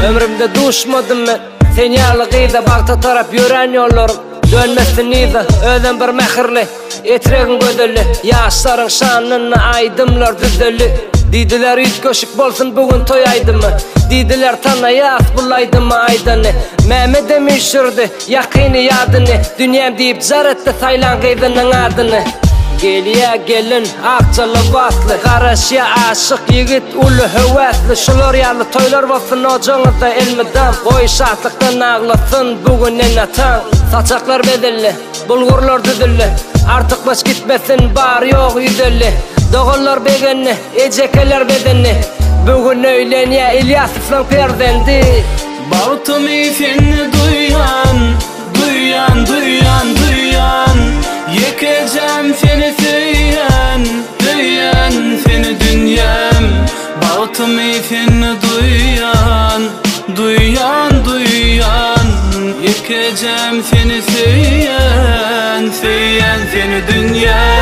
Ömrümde duşmadım ben Senyalıqıyda bağta tarap yören yollarım Dönmesin iydi öden bir mehirli Etregin gödülü Yaşların şanını aydımlar düzülü Didiler üç köşük bolsun bugün toy aydımı Didiler tanayat bulaydı mı aydını Mehmet'e müşürdü yakini yadını Dünyam deyip zaretti Taylan kıydının adını Geliye gelin akçalı vatlı Karışya aşık yigit ulu hüvetli Şulur yalı toylar vasın ocağında ilmiden Koy şartlıktan ağlasın bugün enatan Saçaklar bedelli, bulgurlar düdüllü Artık baş gitmesin bar yok yüdüllü Doğullar begenli, ecekeler bedenli Bugün öylen ya İlyasif'lan perdendi Bağıtım ifini duyan Duyan, duyan, duyan Yekeceğim seni söyleyen Söyleyen seni dünyam Bağıtım ifini duyan Duyan, duyan Yekeceğim seni söyleyen Söyleyen seni dünyam